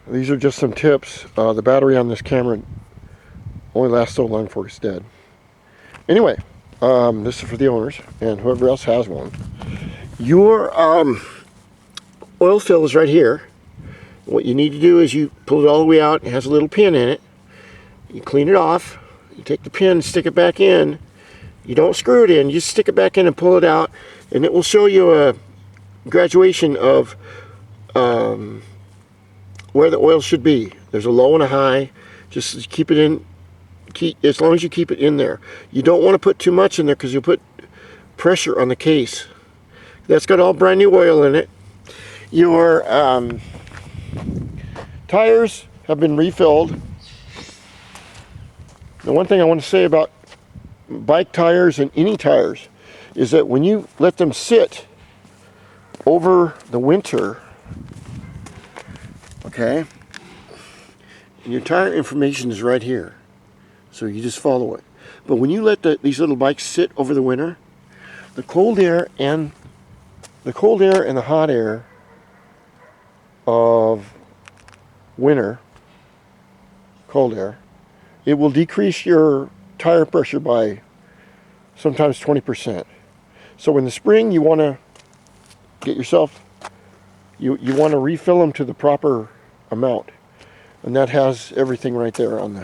These are just some tips. The battery on this camera only lasts so long before it's dead. Anyway, this is for the owners and whoever else has one. Your oil fill is right here. What you need to do is you pull it all the way out. It has a little pin in it. You clean it off. You take the pin, stick it back in. You don't screw it in. You just stick it back in and pull it out, and it will show you a graduation of where the oil should be. There's a low and a high. Just keep it in. As long as you keep it in there. You don't want to put too much in there because you'll put pressure on the case. That's got all brand new oil in it. Your tires have been refilled. The one thing I want to say about bike tires and any tires is that when you let them sit over the winter, okay, and your tire information is right here, so you just follow it. But when you let these little bikes sit over the winter, the cold air and the hot air of winter, cold air, it will decrease your tire pressure by sometimes 20%. So in the spring, you want to get yourself, you want to refill them to the proper amount, and that has everything right there on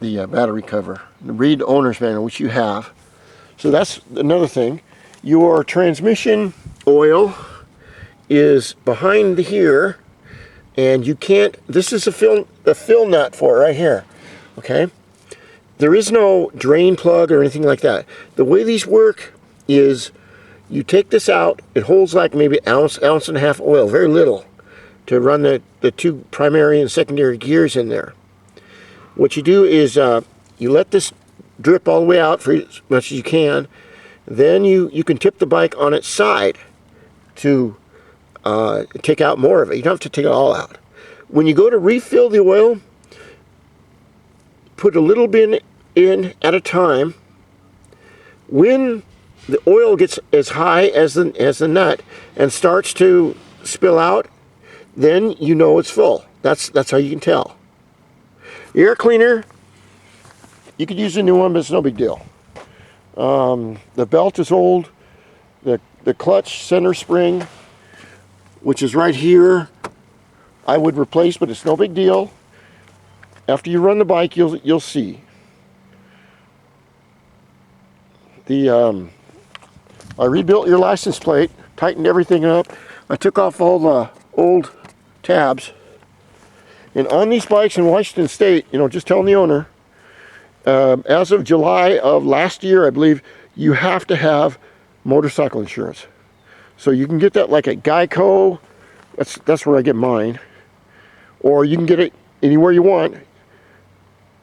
the battery cover. Read the owner's manual, which you have. So that's another thing. Your transmission oil is behind here, and you can't. This is a fill nut for it right here. Okay. There is no drain plug or anything like that. The way these work is you take this out. It holds like maybe an ounce and a half oil, very little, to run the two primary and secondary gears in there. What you do is you let this drip all the way out for as much as you can. Then you can tip the bike on its side to take out more of it. You don't have to take it all out. When you go to refill the oil, put a little bit in at a time. When the oil gets as high as the nut and starts to spill out, then you know it's full. That's how you can tell. Air cleaner, you could use a new one, but it's no big deal. The belt is old. The clutch center spring, which is right here, I would replace, but it's no big deal. After you run the bike, you'll see. I rebuilt your license plate, tightened everything up. I took off all the old tabs. And on these bikes in Washington State, just telling the owner, as of July of last year, I believe, you have to have motorcycle insurance. So you can get that like at Geico. That's where I get mine. Or you can get it anywhere you want.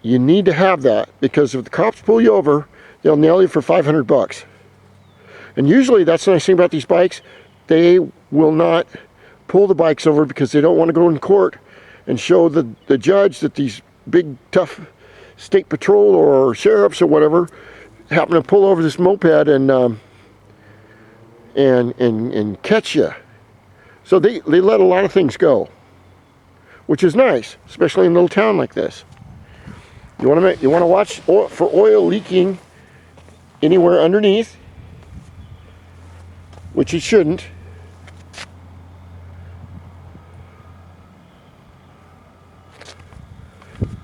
You need to have that, because if the cops pull you over, they'll nail you for $500. And usually that's the nice thing about these bikes. They will not pull the bikes over because they don't want to go in court and show the judge that these big tough state patrol or sheriffs or whatever happen to pull over this moped and catch you. So they let a lot of things go, which is nice, especially in a little town like this. You want to watch for oil leaking anywhere underneath, which it shouldn't.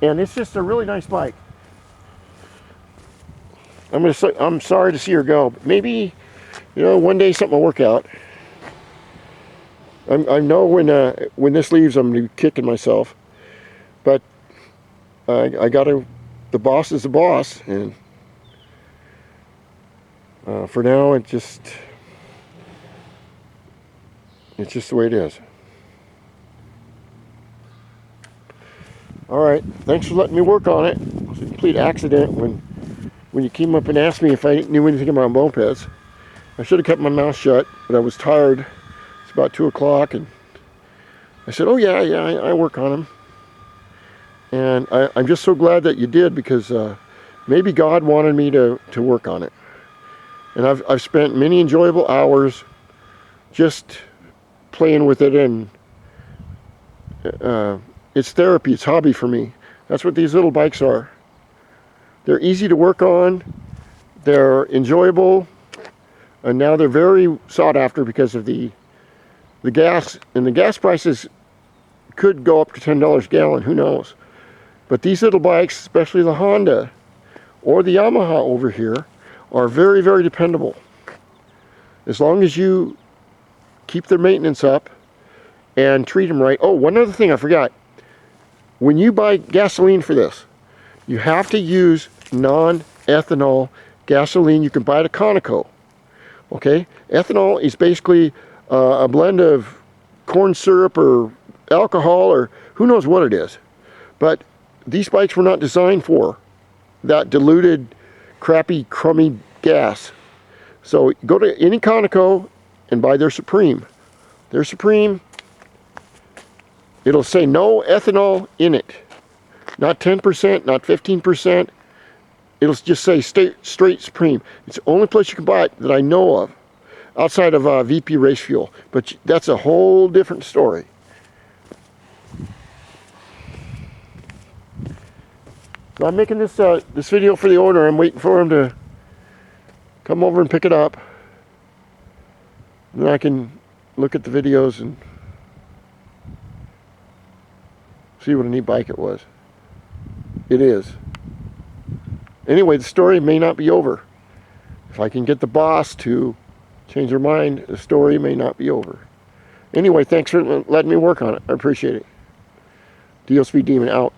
And it's just a really nice bike. I'm sorry to see her go, but maybe one day something will work out. I know when this leaves, I'm gonna be kicking myself, but I gotta. The boss is the boss, and for now, it's just the way it is. All right, thanks for letting me work on it. It was a complete accident when you came up and asked me if I knew anything about mopeds. I should have kept my mouth shut, but I was tired. It's about 2 o'clock, and I said, "Oh yeah, I work on them." And I'm just so glad that you did, because maybe God wanted me to work on it. And I've spent many enjoyable hours just playing with it and it's therapy, it's hobby for me. That's what these little bikes are. They're easy to work on, they're enjoyable, and now they're very sought after because of the gas, and the gas prices could go up to $10 a gallon, who knows. But these little bikes, especially the Honda or the Yamaha over here, are very, very dependable. As long as you keep their maintenance up and treat them right. Oh, one other thing I forgot. When you buy gasoline for this, you have to use non-ethanol gasoline. You can buy it at Conoco. Okay? Ethanol is basically a blend of corn syrup or alcohol or who knows what it is. But these bikes were not designed for that diluted, crappy, crummy gas. So go to any Conoco and buy their Supreme. Their Supreme, it'll say no ethanol in it. Not 10%, not 15%. It'll just say straight Supreme. It's the only place you can buy it that I know of, outside of VP Race Fuel. But that's a whole different story. So I'm making this this video for the owner. I'm waiting for him to come over and pick it up. And then I can look at the videos and see what a neat bike it was. It is. Anyway, the story may not be over. If I can get the boss to change their mind, the story may not be over. Anyway, thanks for letting me work on it. I appreciate it. DIOSpeedDEMON out.